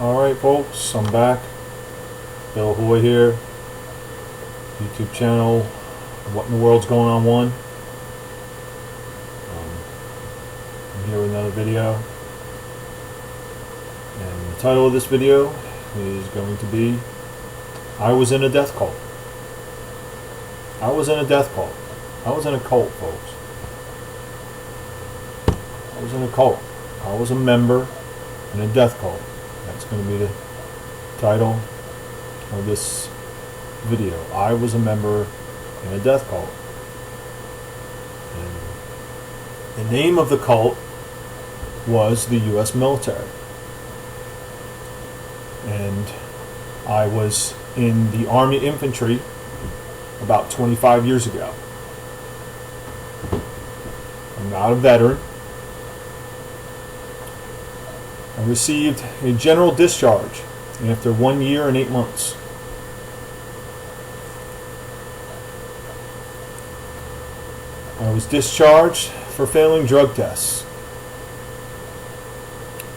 Alright folks, I'm back. Bill Hoy here. YouTube channel, What in the World's Going on 1. I'm here with another video. And the title of this video is going to be I was in a death cult. I was in a death cult. I was in a cult, folks. I was in a cult. I was a member in a death cult. That's going to be the title of this video. I was a member in a death cult. And the name of the cult was the U.S. military. And I was in the Army Infantry about 25 years ago. I'm not a veteran. I received a general discharge after 1 year and 8 months. I was discharged for failing drug tests.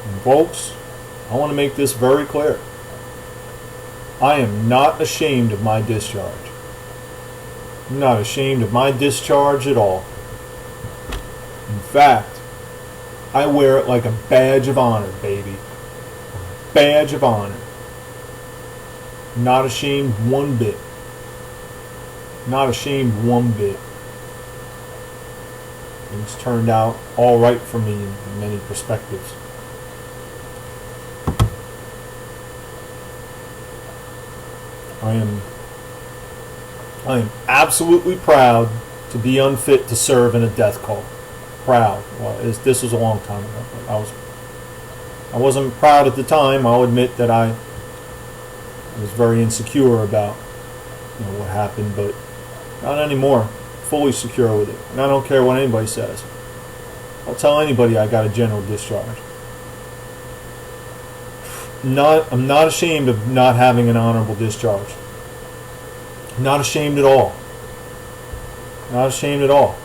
And folks, I want to make this very clear. I am not ashamed of my discharge. I'm not ashamed of my discharge at all. In fact, I wear it like a badge of honor, baby. A badge of honor. Not ashamed one bit. Not ashamed one bit. Things turned out all right for me in many perspectives. I am absolutely proud to be unfit to serve in a death cult. Proud. Well, this was a long time ago. But I wasn't proud at the time. I'll admit that I was very insecure about what happened, but not anymore. Fully secure with it, and I don't care what anybody says. I'll tell anybody I got a general discharge. I'm not ashamed of not having an honorable discharge. I'm not ashamed at all. Not ashamed at all.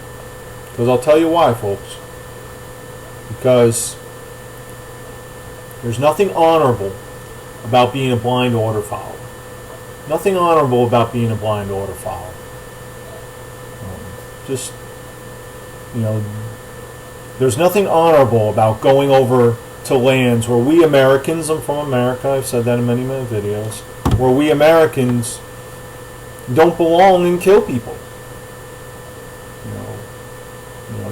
Because I'll tell you why, folks. Because there's nothing honorable about being a blind order follower. Nothing honorable about being a blind order follower. There's nothing honorable about going over to lands where we Americans, I'm from America, I've said that in many videos, where we Americans don't belong and kill people.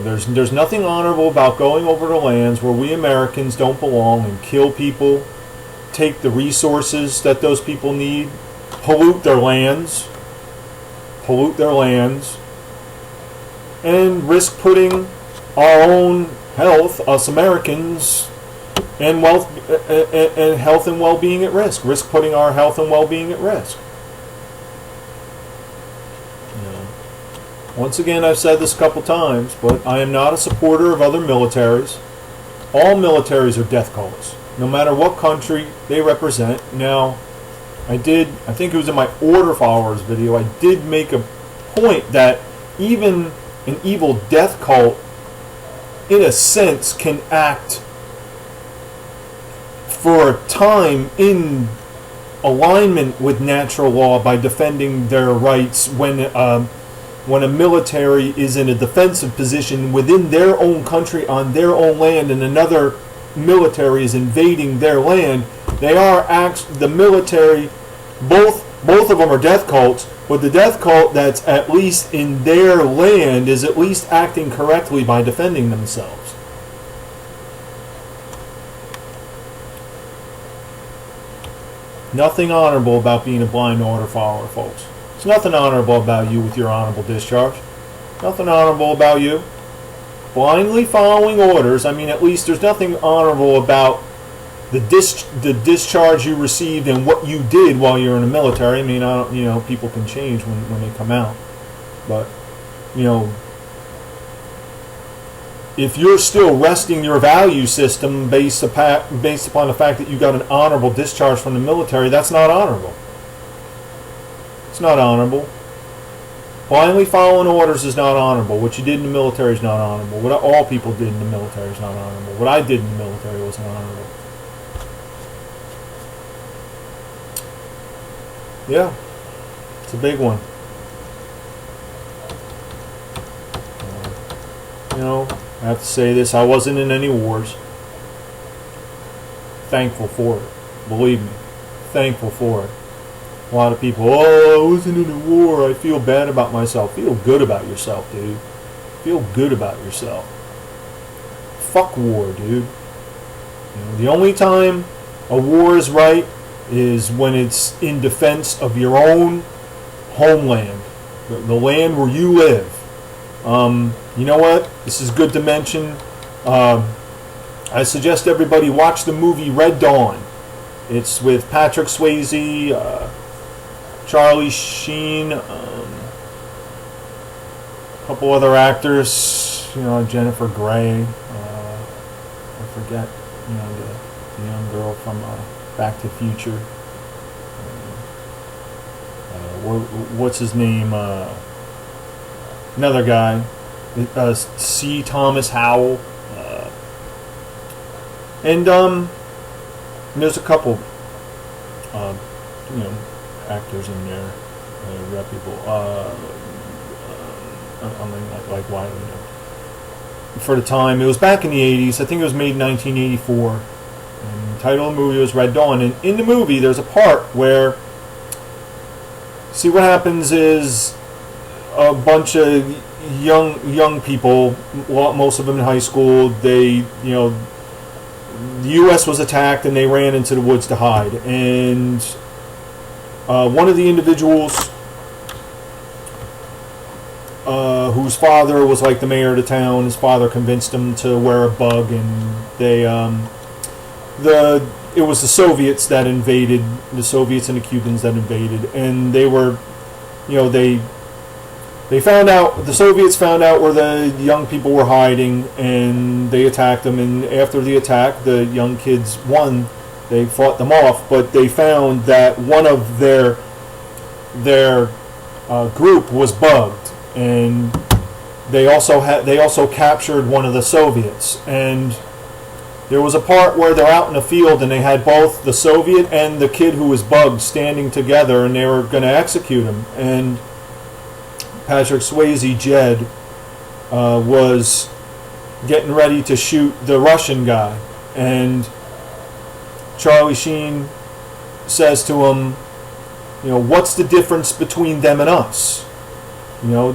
There's nothing honorable about going over to lands where we Americans don't belong and kill people, take the resources that those people need, pollute their lands, and risk putting our own health, us Americans, and health and well-being at risk. Risk putting our health and well-being at risk. Once again, I've said this a couple times, but I am not a supporter of other militaries. All militaries are death cults, no matter what country they represent. Now, I think it was in my Order Followers video, I did make a point that even an evil death cult, in a sense, can act for a time in alignment with natural law by defending their rights when a military is in a defensive position within their own country on their own land and another military is invading their land. They are the military, both of them are death cults, but the death cult that's at least in their land is at least acting correctly by defending themselves. Nothing honorable about being a blind order follower, folks. There's nothing honorable about you with your honorable discharge. Nothing honorable about you. Blindly following orders, at least there's nothing honorable about the discharge you received and what you did while you're in the military. People can change when they come out. But, if you're still resting your value system based upon the fact that you got an honorable discharge from the military, that's not honorable. It's not honorable. Blindly following orders is not honorable. What you did in the military is not honorable. What all people did in the military is not honorable. What I did in the military wasn't honorable. Yeah, it's a big one. You know, I have to say this, I wasn't in any wars. Thankful for it. Believe me. Thankful for it. A lot of people, oh, I wasn't in a war, I feel bad about myself. Feel good about yourself, dude. Feel good about yourself. Fuck war, dude. You know, the only time a war is right is when it's in defense of your own homeland, the land where you live. You know what? This is good to mention. I suggest everybody watch the movie Red Dawn. It's with Patrick Swayze, Charlie Sheen, a couple other actors, you know, Jennifer Grey. I forget, you know, the young girl from Back to the Future. What's his name? Another guy, C. Thomas Howell. And there's a couple, you know, actors in there, reputable. I mean, like Wiley. You know. For the time, it was back in the 80s. I think it was made in 1984. And the title of the movie was Red Dawn. And in the movie, there's a part where, see, what happens is a bunch of young people, most of them in high school, they, you know, the U.S. was attacked and they ran into the woods to hide. And one of the individuals whose father was like the mayor of the town, his father convinced him to wear a bug, and they it was the Soviets that invaded, the Soviets and the Cubans that invaded, and they were, you know, they found out, the Soviets found out where the young people were hiding, and they attacked them. And after the attack, the young kids won. They fought them off, but they found that one of their group was bugged, and they also captured one of the Soviets. And there was a part where they're out in the field, and they had both the Soviet and the kid who was bugged standing together, and they were going to execute him. And Patrick Swayze, Jed, was getting ready to shoot the Russian guy, and Charlie Sheen says to him, you know, what's the difference between them and us? You know,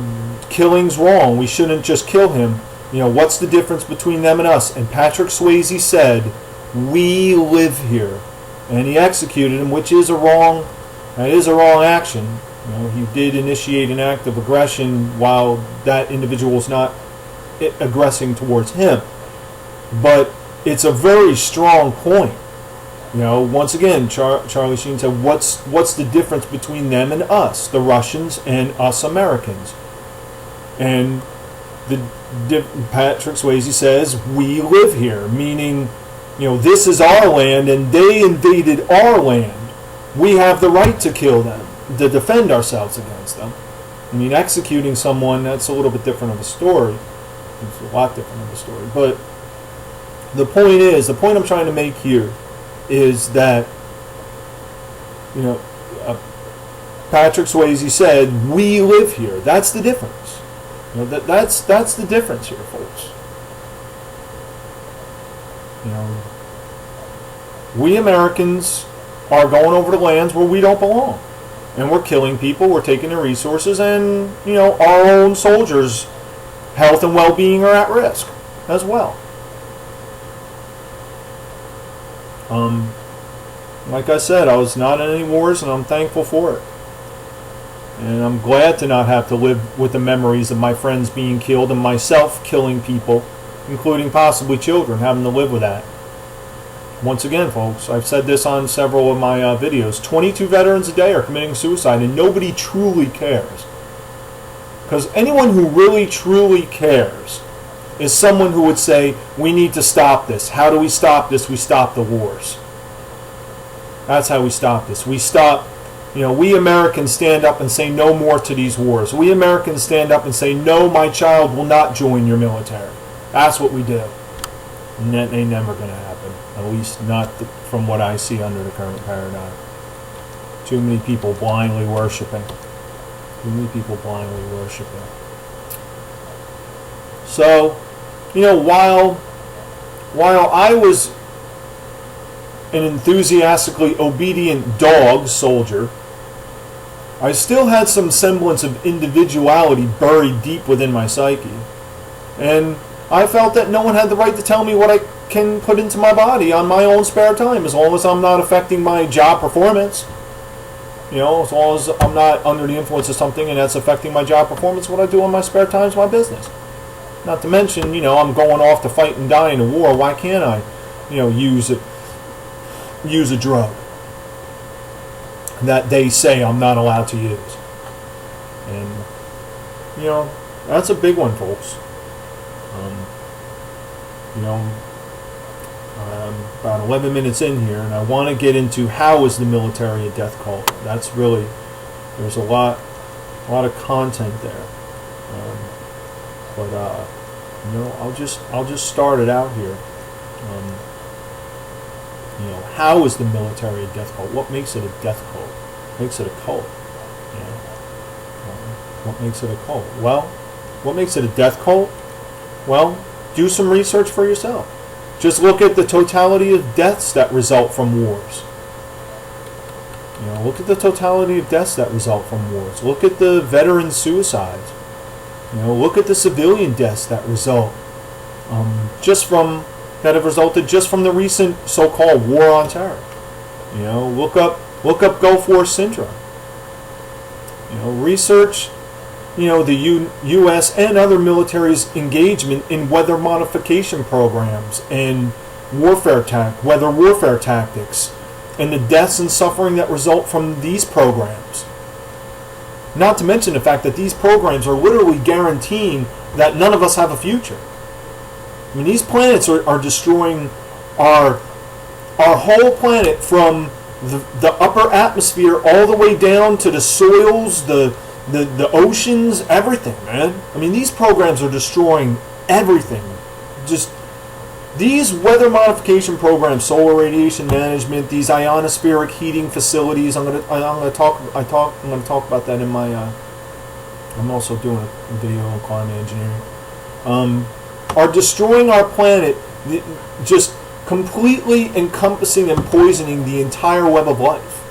killing's wrong. We shouldn't just kill him. You know, what's the difference between them and us? And Patrick Swayze said, we live here. And he executed him, which is a wrong action. You know, he did initiate an act of aggression while that individual was not aggressing towards him. But it's a very strong point. You know, once again, Charlie Sheen said, what's the difference between them and us, the Russians and us Americans? And Patrick Swayze says, we live here, meaning, you know, this is our land and they invaded our land. We have the right to kill them, to defend ourselves against them. I mean, executing someone, that's a little bit different of a story. It's a lot different of a story. But the point I'm trying to make here is that, you know, Patrick Swayze said, we live here. That's the difference. You know, that's the difference here, folks. You know, we Americans are going over the lands where we don't belong. And we're killing people, we're taking their resources, and, you know, our own soldiers' health and well-being are at risk as well. Like I said, I was not in any wars, and I'm thankful for it. And I'm glad to not have to live with the memories of my friends being killed and myself killing people, including possibly children, having to live with that. Once again, folks, I've said this on several of my videos, 22 veterans a day are committing suicide, and nobody truly cares. Because anyone who really, truly cares is someone who would say, we need to stop this. How do we stop this? We stop the wars. That's how we stop this. We stop, you know, we Americans stand up and say no more to these wars. We Americans stand up and say, no, my child will not join your military. That's what we do. And that ain't never going to happen. At least not from what I see under the current paradigm. Too many people blindly worshiping. Too many people blindly worshiping. So, while I was an enthusiastically obedient dog soldier, I still had some semblance of individuality buried deep within my psyche. And I felt that no one had the right to tell me what I can put into my body on my own spare time, as long as I'm not affecting my job performance. As long as I'm not under the influence of something and that's affecting my job performance, what I do on my spare time is my business. Not to mention, I'm going off to fight and die in a war. Why can't I, use a drug that they say I'm not allowed to use? And, that's a big one, folks. I'm about 11 minutes in here, and I want to get into how is the military a death cult. That's really, there's a lot of content there. But I'll just start it out here. How is the military a death cult? What makes it a death cult? What makes it a cult? What makes it a cult? Well, what makes it a death cult? Well, do some research for yourself. Just look at the totality of deaths that result from wars. Look at the totality of deaths that result from wars. Look at the veteran suicides. Look at the civilian deaths that result that have resulted just from the recent so-called war on terror. Look up Gulf War syndrome. Research the U.S. and other militaries' engagement in weather modification programs and weather warfare tactics, and the deaths and suffering that result from these programs. Not to mention the fact that these programs are literally guaranteeing that none of us have a future. I mean, these planets are destroying our whole planet, from the upper atmosphere all the way down to the soils, the oceans, everything, man. I mean, these programs are destroying everything. Just these weather modification programs, solar radiation management, these ionospheric heating facilities. I'm gonna talk about that in my. I'm also doing a video on climate engineering. Are destroying our planet, just completely encompassing and poisoning the entire web of life.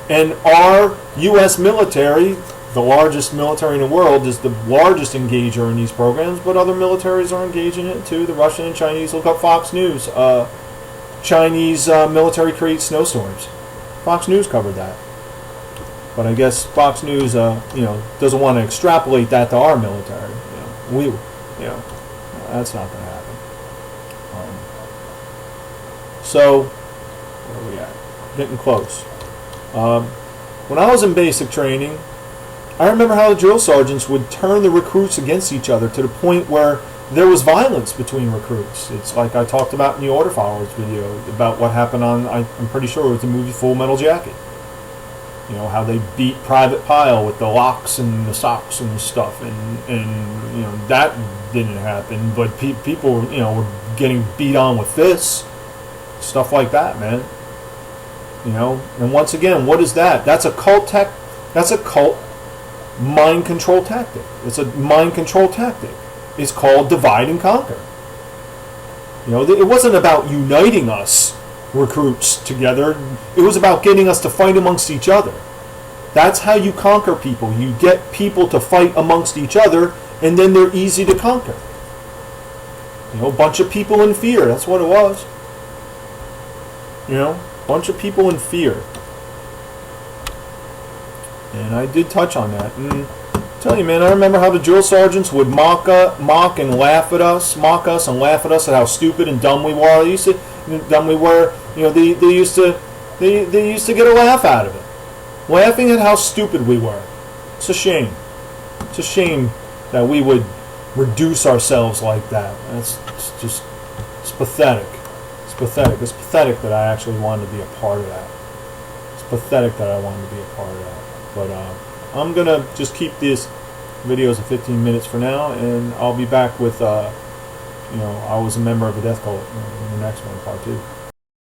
And our U.S. military, the largest military in the world, is the largest engager in these programs, but other militaries are engaging in it too. The Russian and Chinese. Look up Fox News. Chinese military creates snowstorms. Fox News covered that. But I guess Fox News, doesn't want to extrapolate that to our military. That's not going to happen. So, where are we at? Getting close. When I was in basic training, I remember how the drill sergeants would turn the recruits against each other to the point where there was violence between recruits. It's like I talked about in the Order Followers video about what happened on, I'm pretty sure it was the movie Full Metal Jacket. How they beat Private Pyle with the locks and the socks and stuff, and that didn't happen, but people were getting beat on with fists, stuff like that, man. And once again, what is that? That's a cult mind control tactic. It's a mind control tactic. It's called divide and conquer. It wasn't about uniting us recruits together. It was about getting us to fight amongst each other. That's how you conquer people. You get people to fight amongst each other, and then they're easy to conquer. A bunch of people in fear. That's what it was. Bunch of people in fear. And I did touch on that. And I tell you, man, I remember how the drill sergeants would mock and laugh at us at how stupid and dumb we were. They used to get a laugh out of it, laughing at how stupid we were. It's a shame. It's a shame that we would reduce ourselves like that. It's pathetic. It's pathetic. It's pathetic that I actually wanted to be a part of that. It's pathetic that I wanted to be a part of that. But I'm going to just keep these videos at 15 minutes for now, and I'll be back with, I was a member of a death cult in the next one, part 2.